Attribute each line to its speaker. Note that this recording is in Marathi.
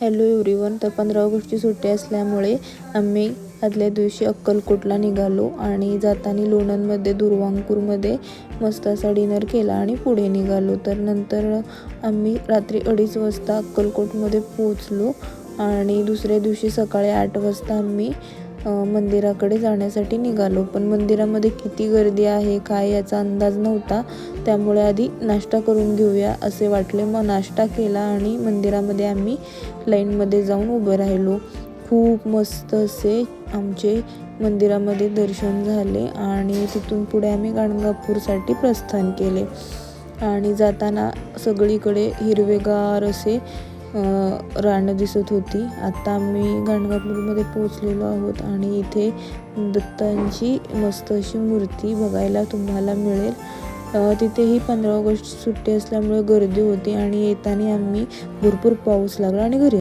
Speaker 1: Hello everyone. तर 15 ऑगस्टची सुट्टी असल्यामुळे आम्ही आदल्या दिवशी अक्कलकोटला निघालो आणि जाताना लोणंदमध्ये दुर्वांकूरमध्ये मस्त असा डिनर केला आणि पुढे निघालो. तर नंतर आम्ही रात्री 2:30 वाजता अक्कलकोटमध्ये पोहोचलो आणि दुसऱ्या दिवशी सकाळी 8 वाजता आम्ही मंदिराकडे जाण्यासाठी निघालो. पण मंदिरामध्ये किती गर्दी आहे काय याचा अंदाज नव्हता, त्यामुळे आधी नाश्ता करून घेऊया असे वाटले. मग नाश्ता केला आणि मंदिरामध्ये आम्ही लाईनमध्ये जाऊन उभं राहिलो. खूप मस्त असे आमचे मंदिरामध्ये दर्शन झाले आणि तिथून पुढे आम्ही गाणगापूरसाठी प्रस्थान केले. आणि जाताना सगळीकडे हिरवेगार असे रानं दिसत होती. आता आम्ही गाणगापूरमध्ये पोहोचलेलो आहोत आणि इथे दत्तांची मस्त अशी मूर्ती बघायला तुम्हाला मिळेल. तिथेही 15 ऑगस्ट सुट्टी असल्यामुळे गर्दी होती आणि येताना आम्ही भरपूर पाऊस लागला आणि घरी